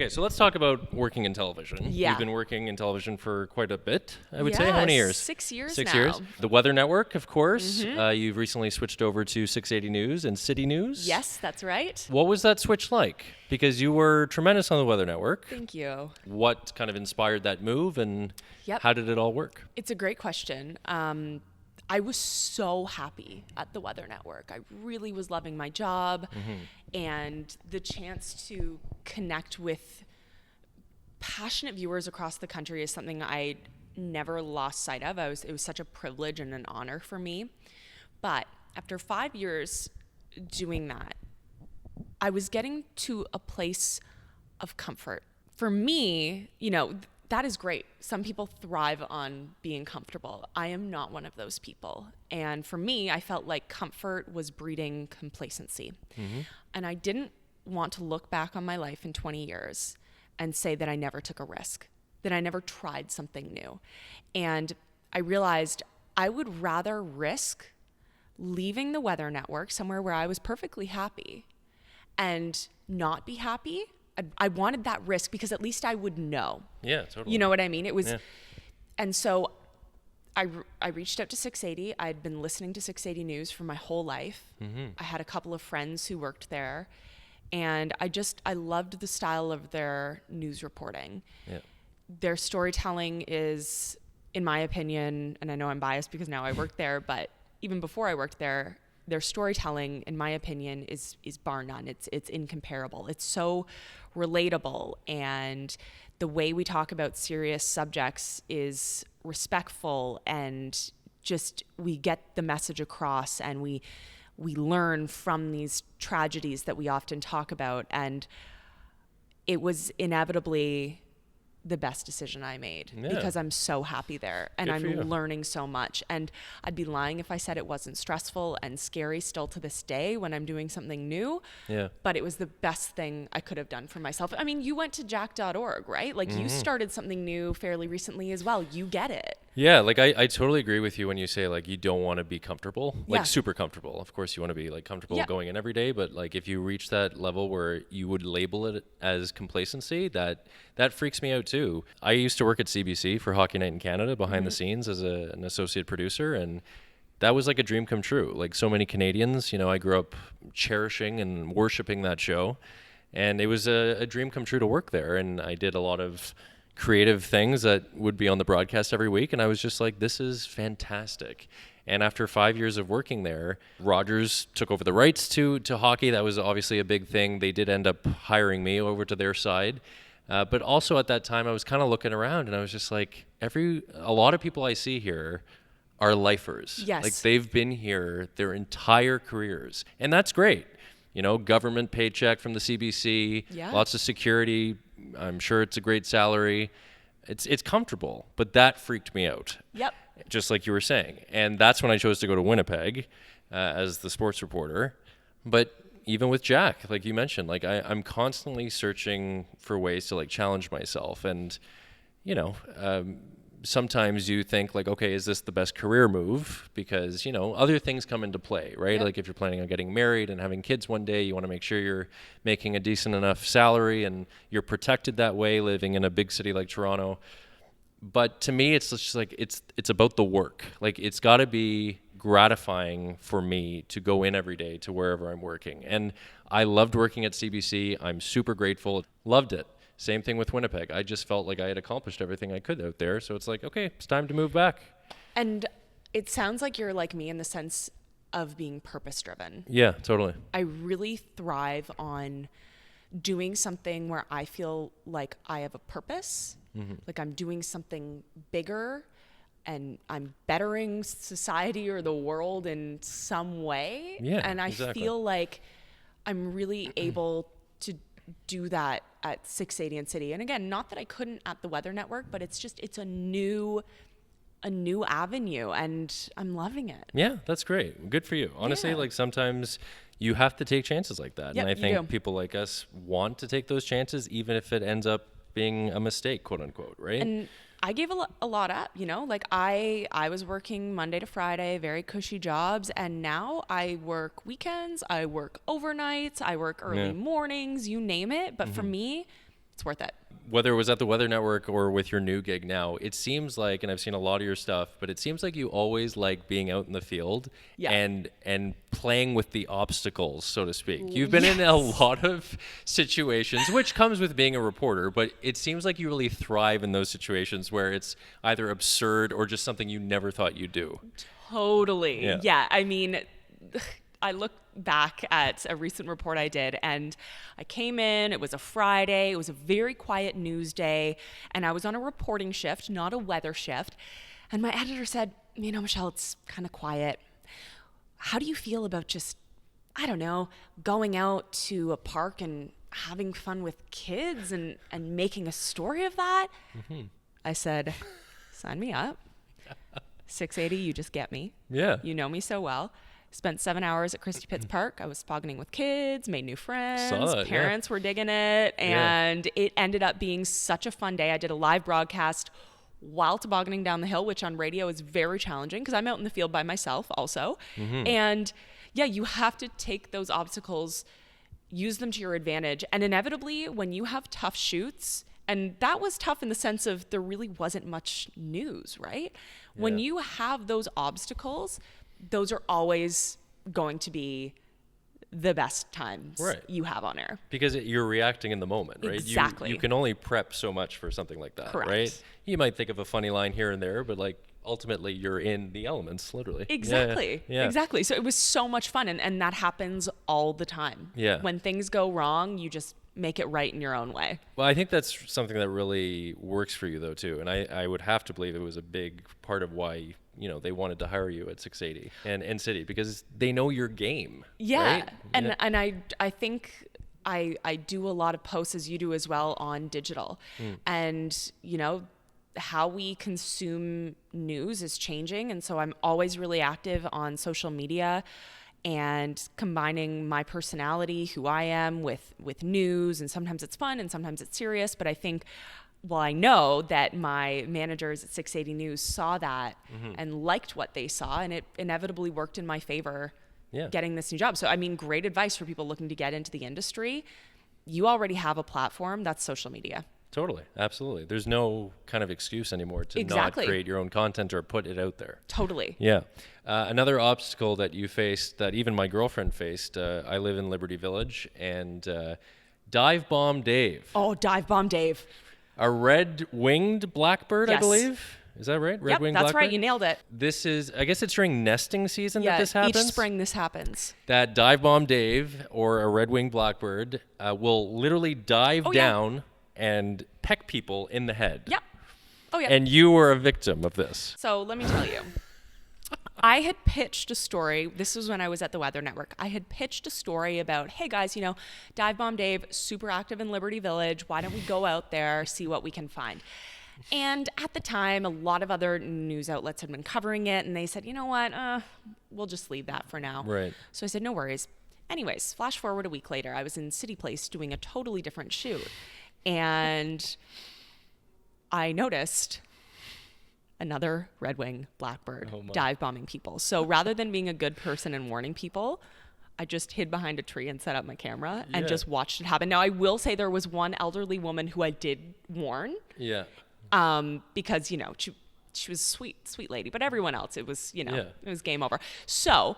Okay, so let's talk about working in television. Yeah. You've been working in television for quite a bit, I would say. How many years? 6 years 6 now. years. The Weather Network, of course. You've recently switched over to 680 News and City News. Yes, that's right. What was that switch like? Because you were tremendous on the Weather Network. Thank you. What kind of inspired that move, and how did it all work? It's a great question. I was so happy at the Weather Network. I really was loving my job, and the chance to connect with passionate viewers across the country is something I never lost sight of. It was such a privilege and an honor for me. But after 5 years doing that, I was getting to a place of comfort. For me, that is great. Some people thrive on being comfortable. I am not one of those people. And for me, I felt like comfort was breeding complacency. And I didn't want to look back on my life in 20 years and say that I never took a risk, that I never tried something new. And I realized I would rather risk leaving the Weather Network, somewhere where I was perfectly happy, and not be happy. I wanted that risk because at least I would know. Yeah, totally. You know what I mean? It was, and so I reached out to 680. I'd been listening to 680 News for my whole life. I had a couple of friends who worked there, and I loved the style of their news reporting. Yeah. Their storytelling is, in my opinion, and I know I'm biased because now I work there, but even before I worked there, their storytelling, in my opinion, is bar none. It's incomparable. It's so relatable, and the way we talk about serious subjects is respectful, and just we get the message across, and we learn from these tragedies that we often talk about. And it was inevitably the best decision I made because I'm so happy there, and I'm learning so much. And I'd be lying if I said it wasn't stressful and scary still to this day when I'm doing something new. Yeah. But it was the best thing I could have done for myself. I mean, you went to jack.org, right? Like you started something new fairly recently as well. You get it. Yeah, like I totally agree with you when you say like you don't want to be comfortable, like super comfortable. Of course you want to be like comfortable going in every day, but like if you reach that level where you would label it as complacency, that freaks me out too. I used to work at CBC for Hockey Night in Canada behind the scenes as an associate producer, and that was like a dream come true. Like so many Canadians, I grew up cherishing and worshiping that show, and it was a dream come true to work there. And I did a lot of creative things that would be on the broadcast every week, and I was just like, this is fantastic. And after 5 years of working there, Rogers took over the rights to hockey. That was obviously a big thing. They did end up hiring me over to their side. But also at that time, I was kind of looking around, and I was just like, a lot of people I see here are lifers. Yes. Like they've been here their entire careers, and that's great. Government paycheck from the CBC, lots of security. I'm sure it's a great salary. It's comfortable, but that freaked me out. Yep. Just like you were saying. And that's when I chose to go to Winnipeg as the sports reporter. But even with Jack, like you mentioned, like I'm constantly searching for ways to like challenge myself. And, sometimes you think like, okay, is this the best career move? Because, other things come into play, right? Yep. Like if you're planning on getting married and having kids one day, you want to make sure you're making a decent enough salary and you're protected that way living in a big city like Toronto. But to me, it's just like, it's about the work. Like it's got to be gratifying for me to go in every day to wherever I'm working. And I loved working at CBC. I'm super grateful. Loved it. Same thing with Winnipeg. I just felt like I had accomplished everything I could out there. So it's like, okay, it's time to move back. And it sounds like you're like me in the sense of being purpose-driven. Yeah, totally. I really thrive on doing something where I feel like I have a purpose, like I'm doing something bigger and I'm bettering society or the world in some way. Yeah, and I feel like I'm really able to do that at 680 and City. And again, not that I couldn't at the Weather Network, but it's a new avenue, and I'm loving it. Yeah, that's great. Good for you. Honestly, like sometimes you have to take chances like that. Yep, and I think people like us want to take those chances, even if it ends up being a mistake, quote unquote, right? And I gave a lot up, like I was working Monday to Friday, very cushy jobs. And now I work weekends, I work overnights, I work early mornings, you name it. But for me, It's worth it. Whether it was at the Weather Network or with your new gig now, it seems like, and I've seen a lot of your stuff, but it seems like you always like being out in the field and playing with the obstacles, so to speak. You've been in a lot of situations, which comes with being a reporter, but it seems like you really thrive in those situations where it's either absurd or just something you never thought you'd do. Totally. Yeah. I mean, I look back at a recent report I did, and I came in, it was a Friday, it was a very quiet news day, and I was on a reporting shift, not a weather shift. And my editor said, Michelle, it's kind of quiet. How do you feel about just, I don't know, going out to a park and having fun with kids and making a story of that? Mm-hmm. I said, sign me up. 680, you just get me. Yeah. You know me so well. Spent 7 hours at Christie Pitts Park. I was tobogganing with kids, made new friends. Parents were digging it. And it ended up being such a fun day. I did a live broadcast while tobogganing down the hill, which on radio is very challenging because I'm out in the field by myself also. Mm-hmm. And you have to take those obstacles, use them to your advantage. And inevitably, when you have tough shoots, and that was tough in the sense of there really wasn't much news, right? Yeah. When you have those obstacles, those are always going to be the best times you have on air. Because you're reacting in the moment, right? Exactly. You can only prep so much for something like that, Correct. Right? You might think of a funny line here and there, but like ultimately you're in the elements, literally. Exactly. Yeah. Exactly. So it was so much fun, and that happens all the time. Yeah. When things go wrong, you just make it right in your own way. Well, I think that's something that really works for you though too. And I would have to believe it was a big part of why, they wanted to hire you at 680 and City, because they know your game. Yeah. Right? And I think I do a lot of posts, as you do as well, on digital. And, how we consume news is changing. And so I'm always really active on social media and combining my personality, who I am, with news. And sometimes it's fun and sometimes it's serious. But I think, I know that my managers at 680 News saw that and liked what they saw, and it inevitably worked in my favor getting this new job. So, great advice for people looking to get into the industry. You already have a platform. That's social media. Totally. Absolutely. There's no kind of excuse anymore to not create your own content or put it out there. Totally. Yeah. Another obstacle that you faced, that even my girlfriend faced, I live in Liberty Village, and Dive Bomb Dave. Oh, Dive Bomb Dave. A red-winged blackbird, yes. I believe. Is that right? Red-winged that's blackbird? right. You nailed it. This is, I guess it's during nesting season that this happens? Each spring this happens. That Dive Bomb Dave, or a red-winged blackbird, will literally dive down and peck people in the head. Yep. Oh, yeah. And you were a victim of this. So let me tell you. I had pitched a story. This was when I was at the Weather Network. I had pitched a story about, hey guys, Dive Bomb Dave, super active in Liberty Village. Why don't we go out there, see what we can find? And at the time, a lot of other news outlets had been covering it, and they said, you know what, we'll just leave that for now. Right. So I said, no worries. Anyways, flash forward a week later, I was in City Place doing a totally different shoot. And I noticed another red-winged blackbird dive bombing people. So rather than being a good person and warning people, I just hid behind a tree and set up my camera and just watched it happen. Now, I will say there was one elderly woman who I did warn. Yeah. Because, she was a sweet lady, but everyone else, it was, it was game over. So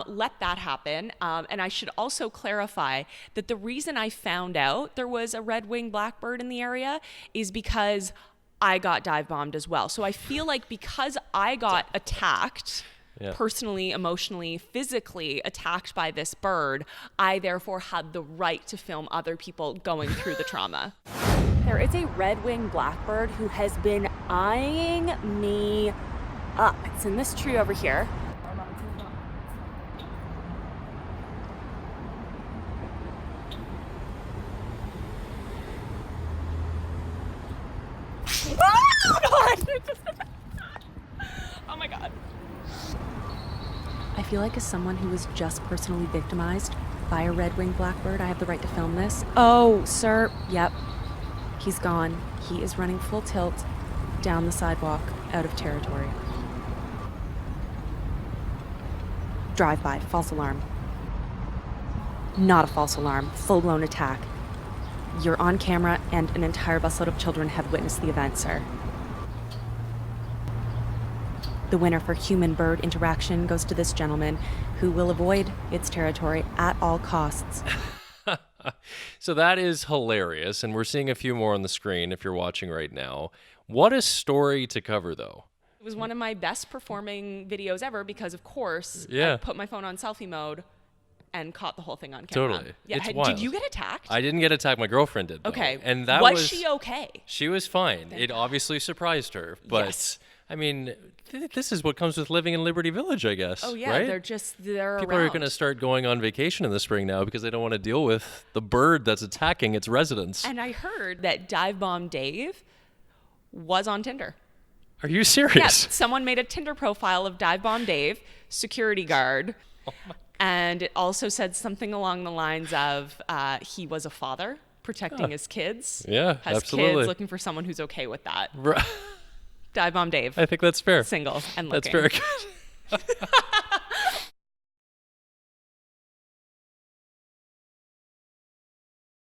let that happen. And I should also clarify that the reason I found out there was a red-winged blackbird in the area is because I got dive bombed as well. So I feel like because I got attacked, personally, emotionally, physically attacked by this bird, I therefore had the right to film other people going through the trauma. There is a red-winged blackbird who has been eyeing me up. It's in this tree over here. Oh my God. I feel like as someone who was just personally victimized by a red-winged blackbird, I have the right to film this. Oh, sir. Yep. He's gone. He is running full tilt down the sidewalk out of territory. Drive-by, false alarm. Not a false alarm, full-blown attack. You're on camera, and an entire busload of children have witnessed the event, sir. The winner for human-bird interaction goes to this gentleman, who will avoid its territory at all costs. So that is hilarious, and we're seeing a few more on the screen if you're watching right now. What a story to cover, though. It was one of my best performing videos ever because, of course, Yeah. I put my phone on selfie mode and caught the whole thing on camera. Totally. Yeah. It's wild. Did you get attacked? I didn't get attacked. My girlfriend did, though. Okay. And that was she okay? She was fine. It obviously surprised her. But, Yes. I mean, this is what comes with living in Liberty Village, I guess. Oh, yeah. Right? They're People around. are going to start going on vacation in the spring now because they don't want to deal with the bird that's attacking its residents. And I heard that Dive Bomb Dave was on Tinder. Are you serious? Yes, someone made a Tinder profile of Dive Bomb Dave, security guard, and it also said something along the lines of he was a father protecting his kids. Yeah, has absolutely. kids, looking for someone who's okay with that. Right. Dive Bomb Dave, I think that's fair. single and looking. That's very good.